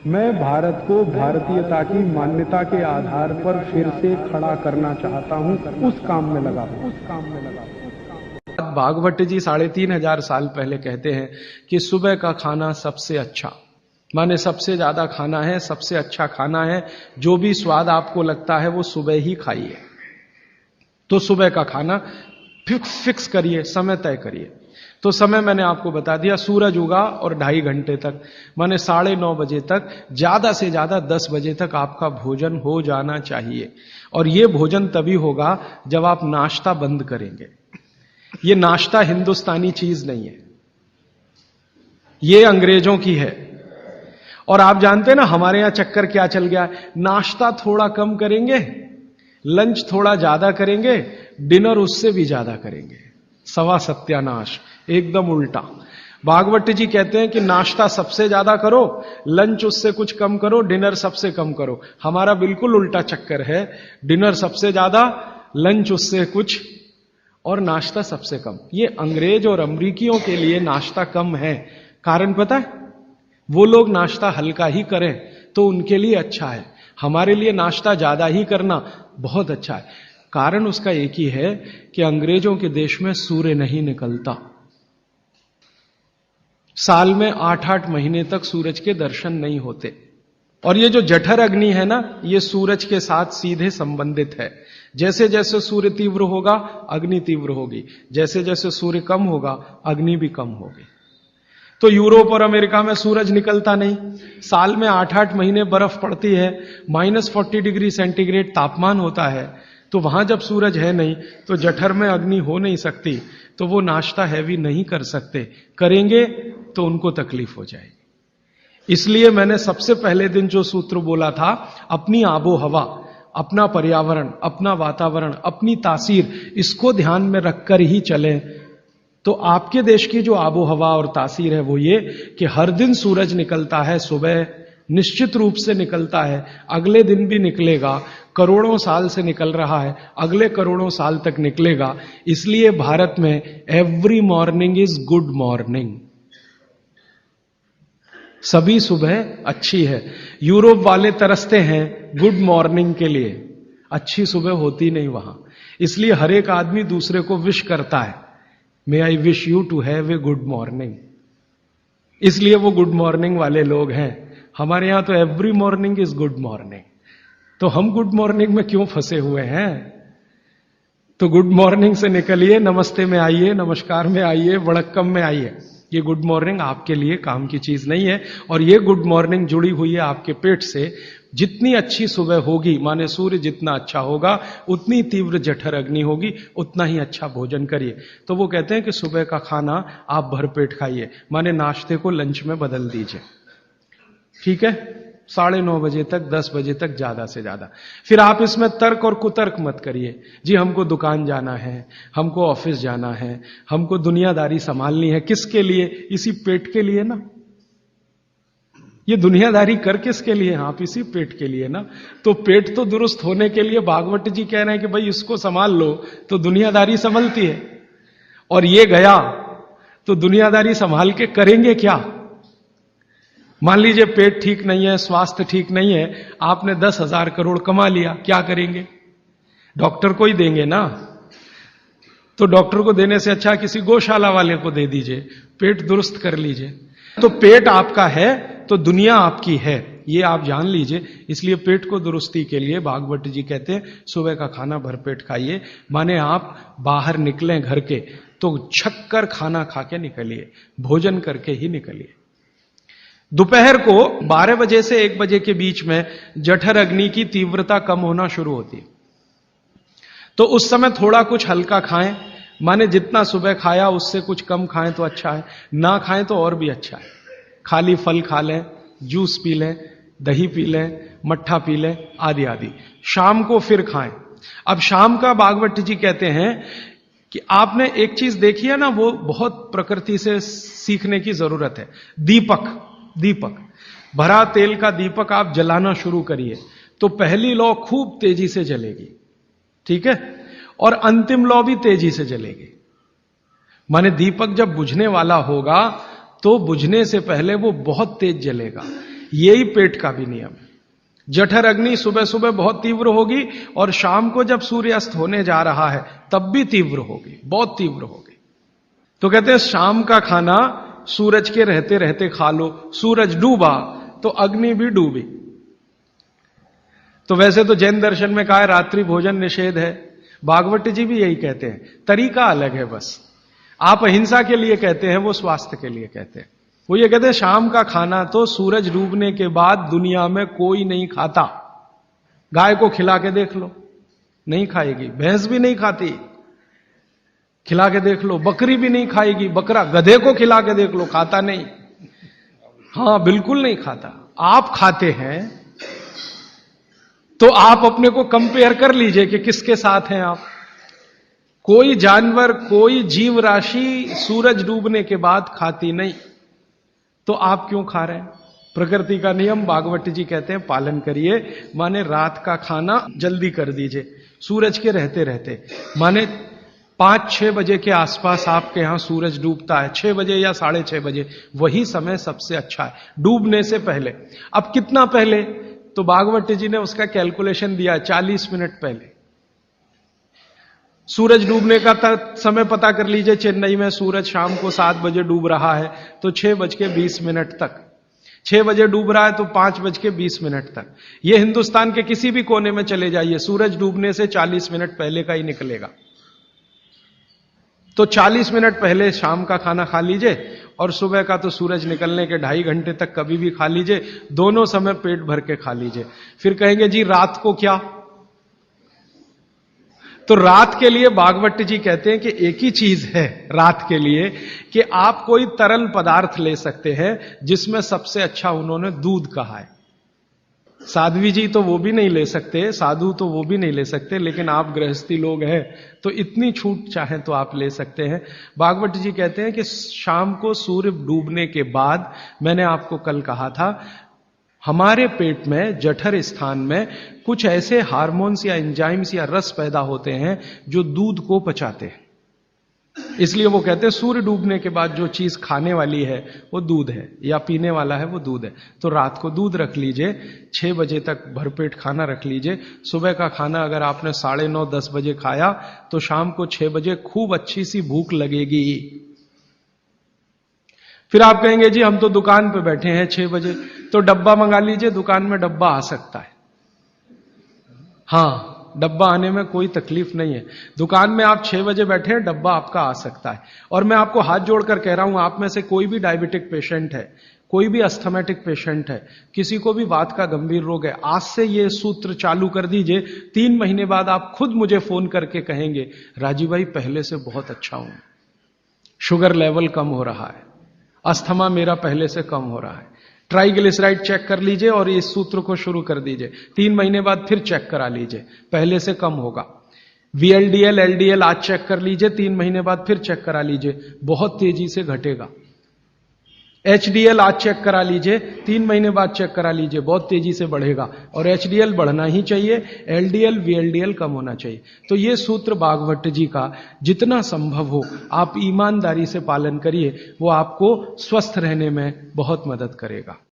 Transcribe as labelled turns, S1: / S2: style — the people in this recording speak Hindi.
S1: मैं भारत को भारतीयता की मान्यता के आधार पर फिर से खड़ा करना चाहता हूं, उस काम में लगा हूं।
S2: भागवत जी 3500 साल पहले कहते हैं कि सुबह का खाना सबसे अच्छा, माने सबसे ज्यादा खाना है, सबसे अच्छा खाना है। जो भी स्वाद आपको लगता है वो सुबह ही खाइए। तो सुबह का खाना फिक्स करिए, समय तय करिए। तो समय मैंने आपको बता दिया, सूरज उगा और 2.5 घंटे तक, माने 9:30 बजे तक, ज्यादा से ज्यादा 10 बजे तक आपका भोजन हो जाना चाहिए। और ये भोजन तभी होगा जब आप नाश्ता बंद करेंगे। ये नाश्ता हिंदुस्तानी चीज नहीं है, ये अंग्रेजों की है। और आप जानते हैं ना हमारे यहां चक्कर क्या चल गया है, नाश्ता थोड़ा कम करेंगे, लंच थोड़ा ज्यादा करेंगे, डिनर उससे भी ज्यादा करेंगे। सवा सत्यानाश, एकदम उल्टा। भागवत जी कहते हैं कि नाश्ता सबसे ज्यादा करो, लंच उससे कुछ कम करो, डिनर सबसे कम करो। हमारा बिल्कुल उल्टा चक्कर है, डिनर सबसे ज्यादा, लंच उससे कुछ और नाश्ता सबसे कम। ये अंग्रेज और अमरीकियों के लिए नाश्ता कम है। कारण पता है, वो लोग नाश्ता हल्का ही करें तो उनके लिए अच्छा है, हमारे लिए नाश्ता ज्यादा ही करना बहुत अच्छा है। कारण उसका एक ही है कि अंग्रेजों के देश में सूर्य नहीं निकलता। साल में 8-8 महीने तक सूरज के दर्शन नहीं होते। और ये जो जठर अग्नि है ना, ये सूरज के साथ सीधे संबंधित है। जैसे जैसे सूर्य तीव्र होगा अग्नि तीव्र होगी, जैसे जैसे सूर्य कम होगा अग्नि भी कम होगी। तो यूरोप और अमेरिका में सूरज निकलता नहीं, साल में 8-8 महीने बर्फ पड़ती है, -40 डिग्री सेंटीग्रेड तापमान होता है। तो वहां जब सूरज है नहीं तो जठर में अग्नि हो नहीं सकती, तो वो नाश्ता हैवी नहीं कर सकते, करेंगे तो उनको तकलीफ हो जाएगी। इसलिए मैंने सबसे पहले दिन जो सूत्र बोला था, अपनी आबो हवा, अपना पर्यावरण, अपना वातावरण, अपनी तासीर, इसको ध्यान में रखकर ही चलें। तो आपके देश की जो आबो हवा और तासीर है वो ये कि हर दिन सूरज निकलता है, सुबह निश्चित रूप से निकलता है, अगले दिन भी निकलेगा, करोड़ों साल से निकल रहा है, अगले करोड़ों साल तक निकलेगा। इसलिए भारत में every morning is good morning, सभी सुबह अच्छी है। यूरोप वाले तरसते हैं गुड मॉर्निंग के लिए, अच्छी सुबह होती नहीं वहां। इसलिए हर एक आदमी दूसरे को विश करता है, may I wish you to have a good morning. इसलिए वो गुड मॉर्निंग वाले लोग हैं। हमारे यहां तो every morning is good morning. तो हम गुड मॉर्निंग में क्यों फंसे हुए हैं? तो गुड मॉर्निंग से निकलिए, नमस्ते में आइए, नमस्कार में आइए, वड़क्कम में आइए। ये गुड मॉर्निंग आपके लिए काम की चीज नहीं है। और ये गुड मॉर्निंग जुड़ी हुई है आपके पेट से। जितनी अच्छी सुबह होगी, माने सूर्य जितना अच्छा होगा, उतनी तीव्र जठर अग्नि होगी, उतना ही अच्छा भोजन करिए। तो वो कहते हैं कि सुबह का खाना आप भरपेट खाइए, माने नाश्ते को लंच में बदल दीजिए। ठीक है, 9:30 बजे तक, 10 बजे तक ज्यादा से ज्यादा। फिर आप इसमें तर्क और कुतर्क मत करिए, जी हमको दुकान जाना है, हमको ऑफिस जाना है, हमको दुनियादारी संभालनी है। किसके लिए? इसी पेट के लिए ना। ये दुनियादारी कर किसके लिए? आप इसी पेट के लिए ना। तो पेट तो दुरुस्त होने के लिए भागवत जी कह रहे हैं कि भाई इसको संभाल लो तो दुनियादारी संभलती है। और ये गया तो दुनियादारी संभाल के करेंगे क्या? मान लीजिए पेट ठीक नहीं है, स्वास्थ्य ठीक नहीं है, आपने 10,000 करोड़ कमा लिया, क्या करेंगे? डॉक्टर को ही देंगे ना। तो डॉक्टर को देने से अच्छा किसी गौशाला वाले को दे दीजिए, पेट दुरुस्त कर लीजिए। तो पेट आपका है तो दुनिया आपकी है, ये आप जान लीजिए। इसलिए पेट को दुरुस्ती के लिए भागवत जी कहते हैं सुबह का खाना भरपेट खाइए। माने आप बाहर निकलें घर के तो छक्कर खाना खा के निकलिए, भोजन करके ही निकलिए। दोपहर को 12 बजे से 1 बजे के बीच में जठर अग्नि की तीव्रता कम होना शुरू होती है। तो उस समय थोड़ा कुछ हल्का खाएं, माने जितना सुबह खाया उससे कुछ कम खाएं तो अच्छा है, ना खाएं तो और भी अच्छा है। खाली फल खा लें, जूस पी लें, दही पी लें, मट्ठा पी लें, आदि आदि। शाम को फिर खाएं। अब शाम का भागवत जी कहते हैं कि आपने एक चीज देखी है ना, वो बहुत प्रकृति से सीखने की जरूरत है। दीपक भरा तेल का दीपक आप जलाना शुरू करिए तो पहली लौ खूब तेजी से जलेगी, ठीक है, और अंतिम लौ भी तेजी से जलेगी। माने दीपक जब बुझने वाला होगा तो बुझने से पहले वो बहुत तेज जलेगा। यही पेट का भी नियम है। जठर अग्नि सुबह सुबह बहुत तीव्र होगी और शाम को जब सूर्यास्त होने जा रहा है तब भी तीव्र होगी, बहुत तीव्र होगी। तो कहते हैं शाम का खाना सूरज के रहते रहते खा लो। सूरज डूबा तो अग्नि भी डूबी। तो वैसे तो जैन दर्शन में कहा है रात्रि भोजन निषेध है, भागवत जी भी यही कहते हैं, तरीका अलग है बस। आप अहिंसा के लिए कहते हैं, वो स्वास्थ्य के लिए कहते हैं। वो ये कहते हैं शाम का खाना तो सूरज डूबने के बाद दुनिया में कोई नहीं खाता। गाय को खिला के देख लो, नहीं खाएगी। भैंस भी नहीं खाती, खिला के देख लो। बकरी भी नहीं खाएगी, बकरा गधे को खिला के देख लो, खाता नहीं। हां, बिल्कुल नहीं खाता। आप खाते हैं तो आप अपने को कंपेयर कर लीजिए कि किसके साथ हैं आप। कोई जानवर, कोई जीव राशि सूरज डूबने के बाद खाती नहीं, तो आप क्यों खा रहे हैं? प्रकृति का नियम भागवत जी कहते हैं पालन करिए। माने रात का खाना जल्दी कर दीजिए सूरज के रहते रहते। माने 5-6 बजे के आसपास आपके यहां सूरज डूबता है, 6 बजे या 6:30 बजे, वही समय सबसे अच्छा है डूबने से पहले। अब कितना पहले? तो भागवत जी ने उसका कैलकुलेशन दिया 40 मिनट पहले। सूरज डूबने का समय पता कर लीजिए। चेन्नई में सूरज शाम को 7 बजे डूब रहा है तो 6:20 तक। 6 बजे डूब रहा है तो 5:20 तक। यह हिंदुस्तान के किसी भी कोने में चले जाइए, सूरज डूबने से 40 मिनट पहले का ही निकलेगा। तो 40 मिनट पहले शाम का खाना खा लीजिए और सुबह का तो सूरज निकलने के 2.5 घंटे तक कभी भी खा लीजिए। दोनों समय पेट भर के खा लीजिए। फिर कहेंगे जी रात को क्या? तो रात के लिए भागवत जी कहते हैं कि एक ही चीज है रात के लिए कि आप कोई तरल पदार्थ ले सकते हैं, जिसमें सबसे अच्छा उन्होंने दूध कहा है। साध्वी जी तो वो भी नहीं ले सकते, साधु तो वो भी नहीं ले सकते, लेकिन आप गृहस्थी लोग हैं तो इतनी छूट चाहें तो आप ले सकते हैं। भागवत जी कहते हैं कि शाम को सूर्य डूबने के बाद, मैंने आपको कल कहा था, हमारे पेट में जठर स्थान में कुछ ऐसे हार्मोन्स या एंजाइम्स या रस पैदा होते हैं जो दूध को पचाते हैं। इसलिए वो कहते हैं सूर्य डूबने के बाद जो चीज खाने वाली है वो दूध है, या पीने वाला है वो दूध है। तो रात को दूध रख लीजिए, 6 बजे तक भरपेट खाना रख लीजिए। सुबह का खाना अगर आपने 9:30-10 बजे खाया तो शाम को 6 बजे खूब अच्छी सी भूख लगेगी। फिर आप कहेंगे जी हम तो दुकान पे बैठे हैं 6 बजे, तो डब्बा मंगा लीजिए, दुकान में डब्बा आ सकता है। हां, डब्बा आने में कोई तकलीफ नहीं है। दुकान में आप 6 बजे बैठे हैं, डब्बा आपका आ सकता है। और मैं आपको हाथ जोड़कर कह रहा हूं, आप में से कोई भी डायबिटिक पेशेंट है, कोई भी अस्थमेटिक पेशेंट है, किसी को भी वात का गंभीर रोग है, आज से ये सूत्र चालू कर दीजिए। 3 महीने बाद आप खुद मुझे फोन करके कहेंगे राजीव भाई पहले से बहुत अच्छा हूं, शुगर लेवल कम हो रहा है, अस्थमा मेरा पहले से कम हो रहा है। ट्राइग्लिसराइड चेक कर लीजिए और इस सूत्र को शुरू कर दीजिए। 3 महीने बाद फिर चेक करा लीजिए, पहले से कम होगा। VLDL, LDL आज चेक कर लीजिए, 3 महीने बाद फिर चेक करा लीजिए, बहुत तेजी से घटेगा। HDL आज चेक करा लीजिए, 3 महीने बाद चेक करा लीजिए, बहुत तेजी से बढ़ेगा। और HDL बढ़ना ही चाहिए, LDL, VLDL कम होना चाहिए। तो ये सूत्र भागवत जी का जितना संभव हो आप ईमानदारी से पालन करिए, वो आपको स्वस्थ रहने में बहुत मदद करेगा।